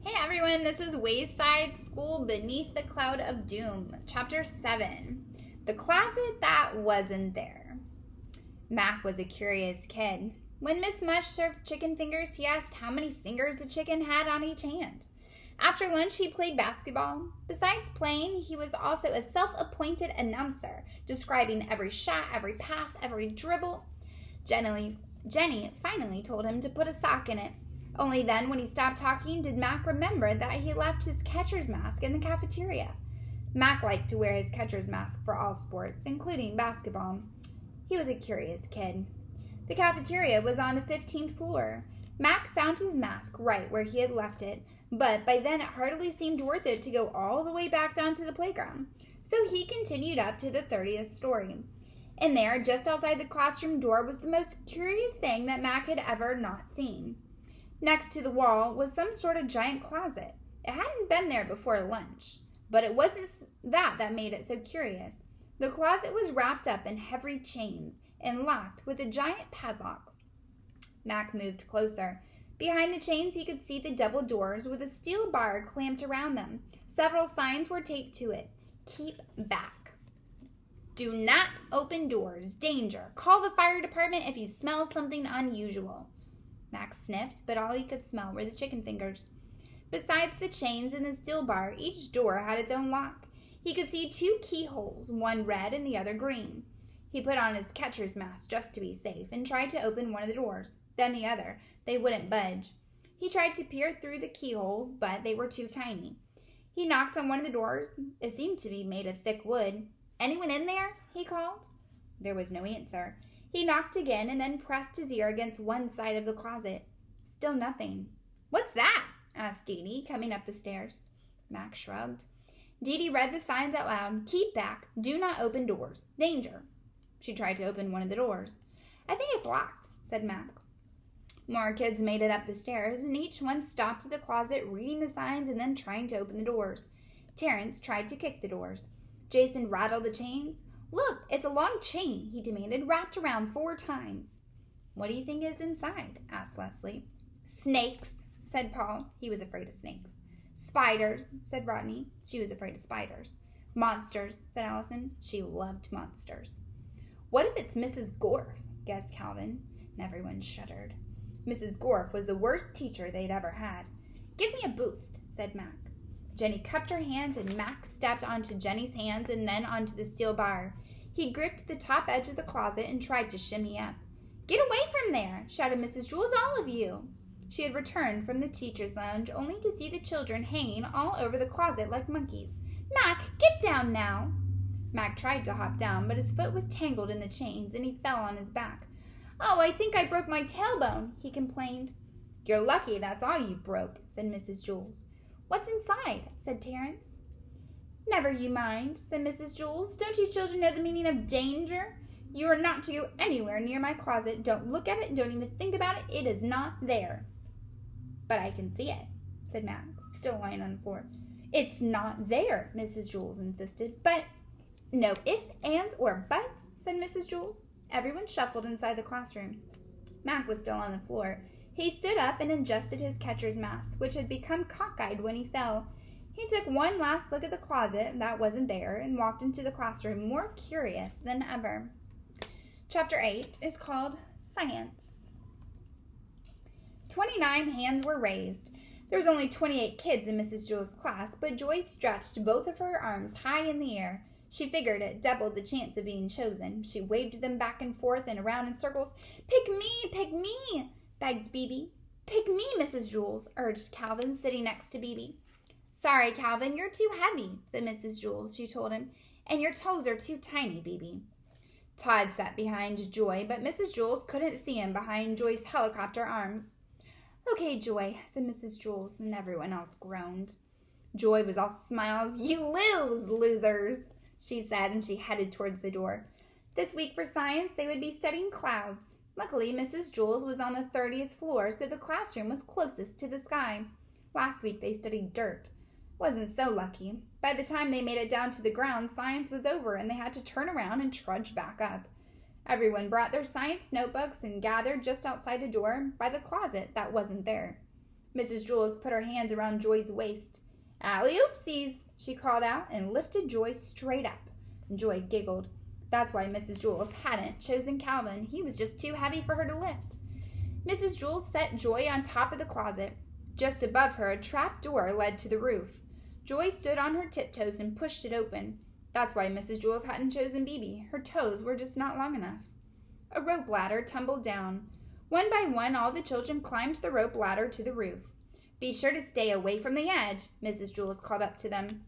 Hey everyone, this is Wayside School Beneath the Cloud of Doom, Chapter 7, The Closet That Wasn't There. Mac was a curious kid. When Miss Mush served chicken fingers, he asked how many fingers a chicken had on each hand. After lunch, he played basketball. Besides playing, he was also a self-appointed announcer, describing every shot, every pass, every dribble. Jenny finally told him to put a sock in it. Only then, when he stopped talking, did Mac remember that he left his catcher's mask in the cafeteria. Mac liked to wear his catcher's mask for all sports, including basketball. He was a curious kid. The cafeteria was on the 15th floor. Mac found his mask right where he had left it, but by then it hardly seemed worth it to go all the way back down to the playground. So he continued up to the 30th story. In there, just outside the classroom door, was the most curious thing that Mac had ever not seen. Next to the wall was some sort of giant closet. It hadn't been there before lunch, but it wasn't that made it so curious. The closet was wrapped up in heavy chains and locked with a giant padlock. Mac moved closer. Behind the chains, he could see the double doors with a steel bar clamped around them. Several signs were taped to it. Keep back. Do not open doors. Danger. Call the fire department if you smell something unusual. Mac sniffed, but all he could smell were the chicken fingers. Besides the chains and the steel bar, each door had its own lock. He could see two keyholes, one red and the other green. He put on his catcher's mask just to be safe and tried to open one of the doors, then the other. They wouldn't budge. He tried to peer through the keyholes, but they were too tiny. He knocked on one of the doors. It seemed to be made of thick wood. "Anyone in there?" he called. There was no answer. He knocked again and then pressed his ear against one side of the closet. Still nothing. "What's that?" asked Dee Dee, coming up the stairs. Mac shrugged. Dee Dee read the signs out loud. "Keep back. Do not open doors. Danger." She tried to open one of the doors. "I think it's locked," said Mac. More kids made it up the stairs, and each one stopped at the closet, reading the signs and then trying to open the doors. Terrence tried to kick the doors. Jason rattled the chains. "Look, it's a long chain," he demanded, "wrapped around 4 times. "What do you think is inside?" asked Leslie. "Snakes," said Paul. He was afraid of snakes. "Spiders," said Rodney. She was afraid of spiders. "Monsters," said Allison. She loved monsters. "What if it's Mrs. Gorf?" guessed Calvin, and everyone shuddered. Mrs. Gorf was the worst teacher they'd ever had. "Give me a boost," said Mac. Jenny cupped her hands, and Mac stepped onto Jenny's hands and then onto the steel bar. He gripped the top edge of the closet and tried to shimmy up. "Get away from there!" shouted Mrs. Jules, "all of you!" She had returned from the teacher's lounge only to see the children hanging all over the closet like monkeys. "Mac, get down now!" Mac tried to hop down, but his foot was tangled in the chains, and he fell on his back. "Oh, I think I broke my tailbone," he complained. "You're lucky that's all you broke," said Mrs. Jules. "What's inside?" said Terrence. "Never you mind," said Mrs. Jules. "Don't you children know the meaning of danger? You are not to go anywhere near my closet. Don't look at it. Don't even think about it. It is not there." "But I can see it," said Mac, still lying on the floor. "It's not there," Mrs. Jules insisted. "But—" "No ifs, ands, or buts," said Mrs. Jules. Everyone shuffled inside the classroom. Mac was still on the floor. He stood up and adjusted his catcher's mask, which had become cockeyed when he fell. He took one last look at the closet that wasn't there and walked into the classroom more curious than ever. Chapter 8 is called Science. 29 hands were raised. There was only 28 kids in Mrs. Jules' class, but Joy stretched both of her arms high in the air. She figured it doubled the chance of being chosen. She waved them back and forth and around in circles. "Pick me, begged Bebe. "Pick me, Mrs. Jules," urged Calvin, sitting next to Bebe. "Sorry, Calvin, you're too heavy," said Mrs. Jules, she told him, "and your toes are too tiny, Bebe." Todd sat behind Joy, but Mrs. Jules couldn't see him behind Joy's helicopter arms. "Okay, Joy," said Mrs. Jules, and everyone else groaned. Joy was all smiles. "You lose, losers," she said, and she headed towards the door. This week for science, they would be studying clouds. Luckily, Mrs. Jules was on the 30th floor, so the classroom was closest to the sky. Last week, they studied dirt. Wasn't so lucky. By the time they made it down to the ground, science was over, and they had to turn around and trudge back up. Everyone brought their science notebooks and gathered just outside the door by the closet that wasn't there. Mrs. Jules put her hands around Joy's waist. "Alley-oopsies," she called out and lifted Joy straight up. Joy giggled. That's why Mrs. Jules hadn't chosen Calvin. He was just too heavy for her to lift. Mrs. Jules set Joy on top of the closet. Just above her, a trap door led to the roof. Joy stood on her tiptoes and pushed it open. That's why Mrs. Jules hadn't chosen Bibi. Her toes were just not long enough. A rope ladder tumbled down. One by one, all the children climbed the rope ladder to the roof. "Be sure to stay away from the edge," Mrs. Jules called up to them.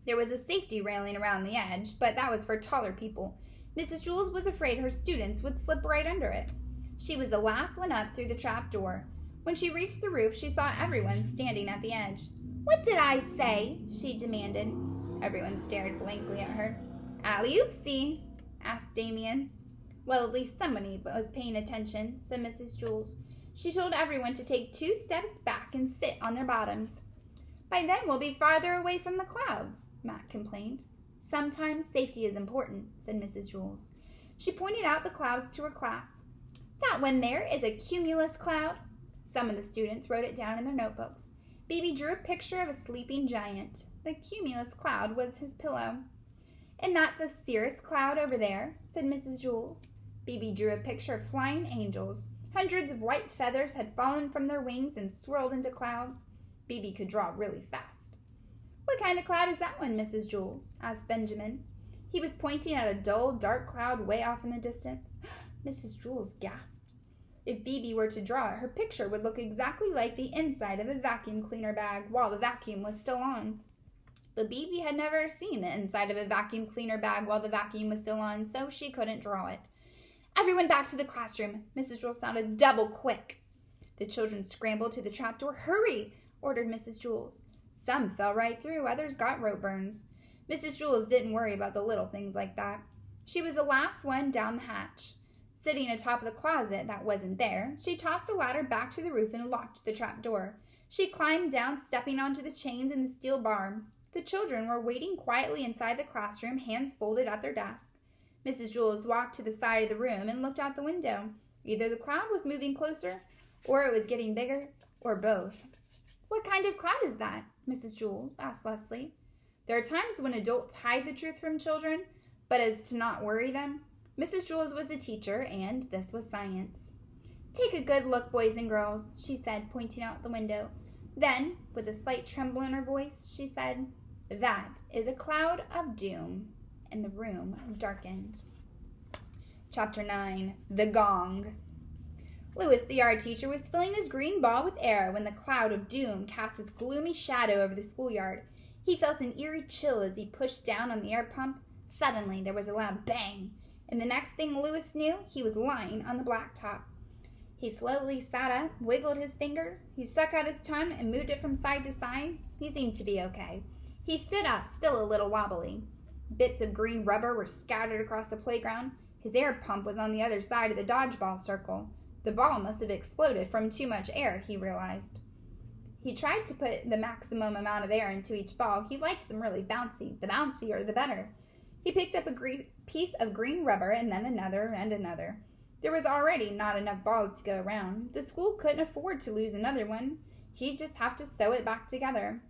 There was a safety railing around the edge, but that was for taller people. Mrs. Jules was afraid her students would slip right under it. She was the last one up through the trap door. When she reached the roof, she saw everyone standing at the edge. "What did I say?" she demanded. Everyone stared blankly at her. "Alley-oopsie?" asked Damien. "Well, at least somebody was paying attention," said Mrs. Jules. She told everyone to take 2 steps back and sit on their bottoms. "By then we'll be farther away from the clouds," Matt complained. "Sometimes safety is important," said Mrs. Jules. She pointed out the clouds to her class. "That one there is a cumulus cloud." Some of the students wrote it down in their notebooks. Bibi drew a picture of a sleeping giant. The cumulus cloud was his pillow. "And that's a cirrus cloud over there," said Mrs. Jules. Bibi drew a picture of flying angels. Hundreds of white feathers had fallen from their wings and swirled into clouds. Bibi could draw really fast. "What kind of cloud is that one, Mrs. Jules?" asked Benjamin. He was pointing at a dull, dark cloud way off in the distance. Mrs. Jules gasped. If Bibi were to draw it, her picture would look exactly like the inside of a vacuum cleaner bag while the vacuum was still on. But Bibi had never seen the inside of a vacuum cleaner bag while the vacuum was still on, so she couldn't draw it. "Everyone back to the classroom," Mrs. Jules sounded double quick. The children scrambled to the trapdoor. "Hurry," ordered Mrs. Jules. Some fell right through, others got rope burns. Mrs. Jules didn't worry about the little things like that. She was the last one down the hatch. Sitting atop of the closet that wasn't there, she tossed the ladder back to the roof and locked the trap door. She climbed down, stepping onto the chains in the steel bar. The children were waiting quietly inside the classroom, hands folded at their desk. Mrs. Jules walked to the side of the room and looked out the window. Either the cloud was moving closer, or it was getting bigger, or both. "What kind of cloud is that?" Mrs. Jules asked Leslie. There are times when adults hide the truth from children, but as to not worry them. Mrs. Jules was a teacher, and this was science. "Take a good look, boys and girls," she said, pointing out the window. Then, with a slight tremble in her voice, she said, "That is a cloud of doom." And the room darkened. Chapter 9. The Gong. Louis, the art teacher, was filling his green ball with air when the cloud of doom cast its gloomy shadow over the schoolyard. He felt an eerie chill as he pushed down on the air pump. Suddenly, there was a loud bang, and the next thing Louis knew, he was lying on the blacktop. He slowly sat up, wiggled his fingers. He stuck out his tongue and moved it from side to side. He seemed to be okay. He stood up, still a little wobbly. Bits of green rubber were scattered across the playground. His air pump was on the other side of the dodgeball circle. The ball must have exploded from too much air, he realized. He tried to put the maximum amount of air into each ball. He liked them really bouncy. The bouncier, the better. He picked up a piece of green rubber and then another and another. There was already not enough balls to go around. The school couldn't afford to lose another one. He'd just have to sew it back together.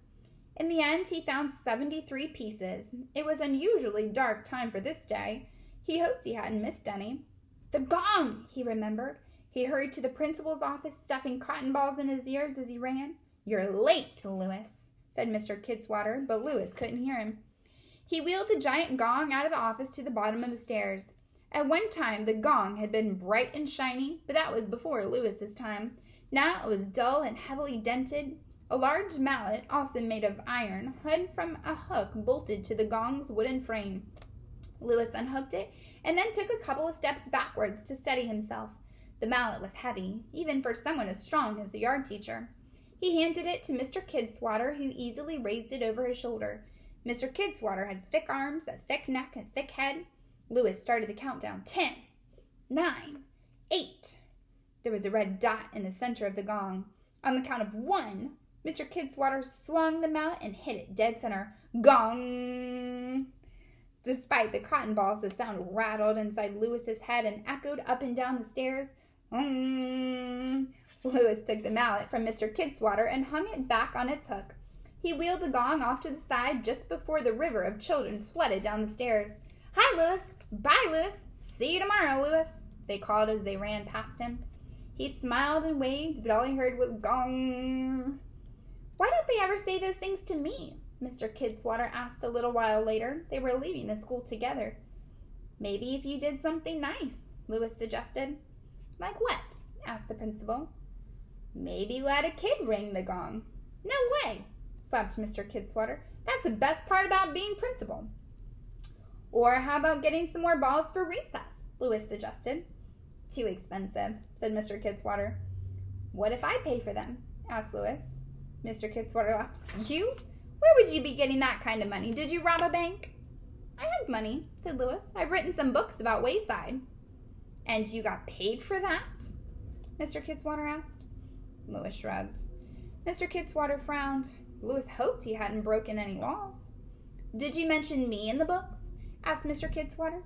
In the end, he found 73 pieces. It was unusually dark time for this day. He hoped he hadn't missed any. The gong, he remembered. He hurried to the principal's office, stuffing cotton balls in his ears as he ran. "You're late, Louis," said Mr. Kidswatter, but Louis couldn't hear him. He wheeled the giant gong out of the office to the bottom of the stairs. At one time, the gong had been bright and shiny, but that was before Louis's time. Now it was dull and heavily dented. A large mallet, also made of iron, hung from a hook bolted to the gong's wooden frame. Louis unhooked it and then took a couple of steps backwards to steady himself. The mallet was heavy, even for someone as strong as the yard teacher. He handed it to Mr. Kidswatter, who easily raised it over his shoulder. Mr. Kidswatter had thick arms, a thick neck, a thick head. Louis started the countdown. 10, 9, 8. There was a red dot in the center of the gong. On the count of 1, Mr. Kidswatter swung the mallet and hit it dead center. Gong! Despite the cotton balls, the sound rattled inside Louis's head and echoed up and down the stairs. Louis took the mallet from Mr. Kidswatter and hung it back on its hook. He wheeled the gong off to the side just before the river of children flooded down the stairs. "Hi, Louis. Bye, Louis. See you tomorrow, Louis," they called as they ran past him. He smiled and waved, but all he heard was gong. "Why don't they ever say those things to me?" Mr. Kidswatter asked a little while later. They were leaving the school together. "Maybe if you did something nice," Louis suggested. "Like what?" asked the principal. "Maybe let a kid ring the gong." "No way," slapped Mr. Kidswatter. "That's the best part about being principal." "Or how about getting some more balls for recess?" Louis suggested. "Too expensive," said Mr. Kidswatter. "What if I pay for them?" asked Louis. Mr. Kidswatter laughed. "You? Where would you be getting that kind of money? Did you rob a bank?" "I have money," said Louis. "I've written some books about Wayside." "And you got paid for that?" Mr. Kidswatter asked. Louis shrugged. Mr. Kidswatter frowned. Louis hoped he hadn't broken any laws. "Did you mention me in the books?" asked Mr. Kidswatter.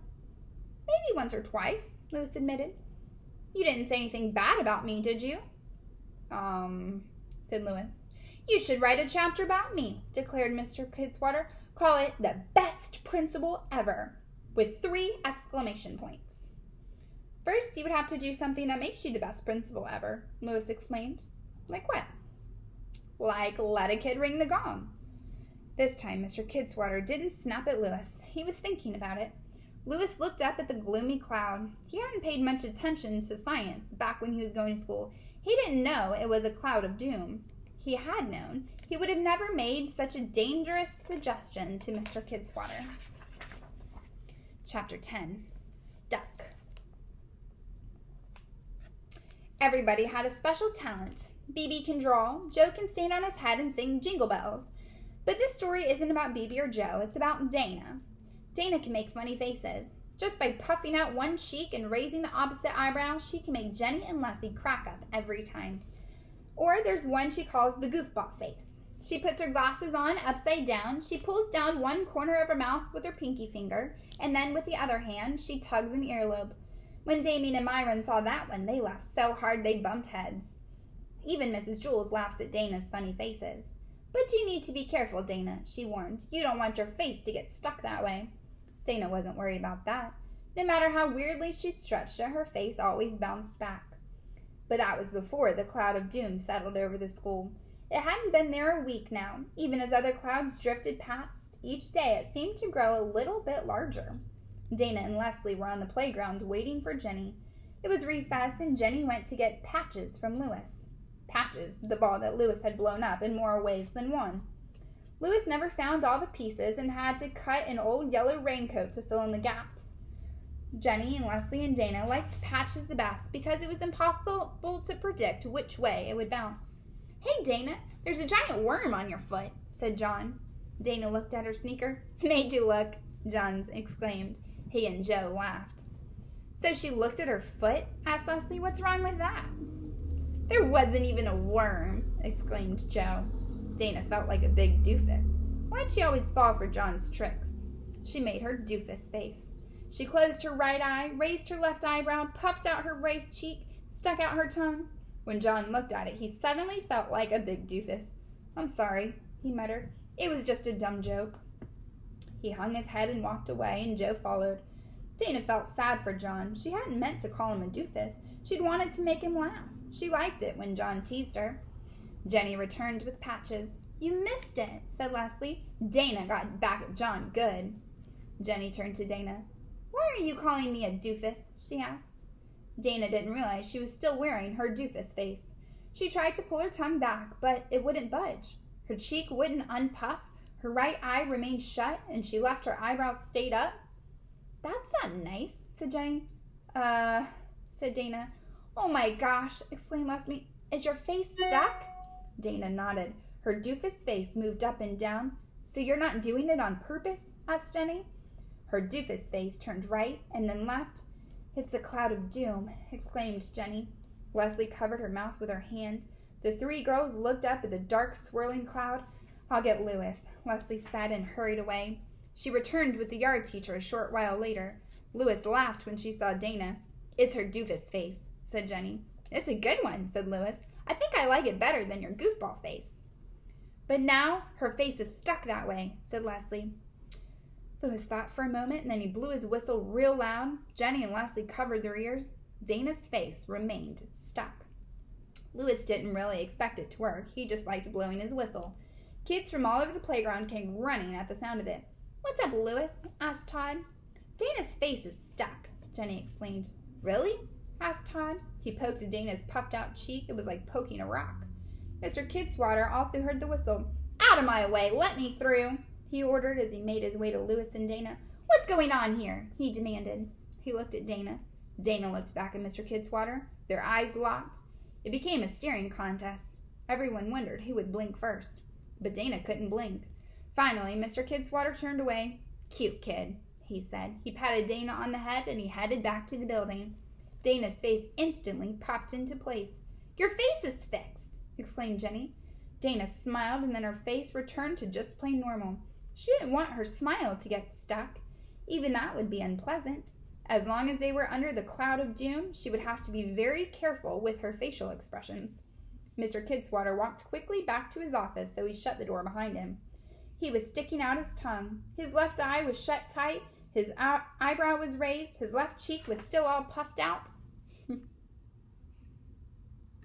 "Maybe once or twice," Louis admitted. "You didn't say anything bad about me, did you?" Said Louis. "You should write a chapter about me," declared Mr. Kidswatter. "Call it The Best Principal Ever, with 3 exclamation points. "First, you would have to do something that makes you the best principal ever," Louis explained. "Like what?" "Like let a kid ring the gong." This time, Mr. Kidswatter didn't snap at Louis. He was thinking about it. Louis looked up at the gloomy cloud. He hadn't paid much attention to science back when he was going to school. He didn't know it was a cloud of doom. He had known, he would have never made such a dangerous suggestion to Mr. Kidswatter. Chapter 10. Stuck. Everybody had a special talent. BB can draw, Joe can stand on his head and sing Jingle Bells. But this story isn't about BB or Joe, it's about Dana. Dana can make funny faces. Just by puffing out one cheek and raising the opposite eyebrow, she can make Jenny and Leslie crack up every time. Or there's one she calls the goofball face. She puts her glasses on upside down, she pulls down one corner of her mouth with her pinky finger, and then with the other hand, she tugs an earlobe. When Damien and Myron saw that one, they laughed so hard they bumped heads. Even Mrs. Jules laughs at Dana's funny faces. "But you need to be careful, Dana," she warned. "You don't want your face to get stuck that way." Dana wasn't worried about that. No matter how weirdly she stretched it, her face always bounced back. But that was before the cloud of doom settled over the school. It hadn't been there a week now. Even as other clouds drifted past, each day it seemed to grow a little bit larger. Dana and Leslie were on the playground waiting for Jenny. It was recess, and Jenny went to get Patches from Louis. Patches, the ball that Louis had blown up in more ways than one. Louis never found all the pieces and had to cut an old yellow raincoat to fill in the gaps. Jenny and Leslie and Dana liked Patches the best because it was impossible to predict which way it would bounce. "Hey, Dana, there's a giant worm on your foot," said John. Dana looked at her sneaker. "Made you look," John exclaimed. He and Joe laughed. "So she looked at her foot?" asked Leslie. "What's wrong with that?" "There wasn't even a worm," exclaimed Joe. Dana felt like a big doofus. Why'd she always fall for John's tricks? She made her doofus face. She closed her right eye, raised her left eyebrow, puffed out her right cheek, stuck out her tongue. When John looked at it, he suddenly felt like a big doofus. "I'm sorry," he muttered. "It was just a dumb joke." He hung his head and walked away, and Joe followed. Dana felt sad for John. She hadn't meant to call him a doofus. She'd wanted to make him laugh. She liked it when John teased her. Jenny returned with Patches. "You missed it," said Leslie. Dana got back at John good. Jenny turned to Dana. "Why are you calling me a doofus?" she asked. Dana didn't realize she was still wearing her doofus face. She tried to pull her tongue back, but it wouldn't budge. Her cheek wouldn't unpuff, her right eye remained shut, and she left her eyebrows stayed up. "That's not nice," said Jenny. Said Dana. "Oh my gosh," exclaimed Leslie. "Is your face stuck?" Dana nodded. Her doofus face moved up and down. "So you're not doing it on purpose?" asked Jenny. Her doofus face turned right and then left. "It's a cloud of doom," exclaimed Jenny. Leslie covered her mouth with her hand. The 3 girls looked up at the dark, swirling cloud. "I'll get Louis," Leslie said and hurried away. She returned with the yard teacher a short while later. Louis laughed when she saw Dana. "It's her doofus face," said Jenny. It's a good one, said Louis. I think I like it better than your goofball face. But now her face is stuck that way, said Leslie. Louis thought for a moment, and then he blew his whistle real loud. Jenny and Leslie covered their ears. Dana's face remained stuck. Louis didn't really expect it to work. He just liked blowing his whistle. Kids from all over the playground came running at the sound of it. What's up, Louis? Asked Todd. Dana's face is stuck, Jenny explained. Really? Asked Todd. He poked at Dana's puffed-out cheek. It was like poking a rock. Mr. Kidswatter also heard the whistle. Out of my way! Let me through! He ordered as he made his way to Louis and Dana. What's going on here? He demanded. He looked at Dana. Dana looked back at Mr. Kidswatter. Their eyes locked. It became a staring contest. Everyone wondered who would blink first. But Dana couldn't blink. Finally, Mr. Kidswatter turned away. Cute kid, he said. He patted Dana on the head and he headed back to the building. Dana's face instantly popped into place. Your face is fixed, exclaimed Jenny. Dana smiled and then her face returned to just plain normal. She didn't want her smile to get stuck. Even that would be unpleasant. As long as they were under the cloud of doom, she would have to be very careful with her facial expressions. Mr. Kidswatter walked quickly back to his office, so he shut the door behind him. He was sticking out his tongue. His left eye was shut tight. His eyebrow was raised. His left cheek was still all puffed out.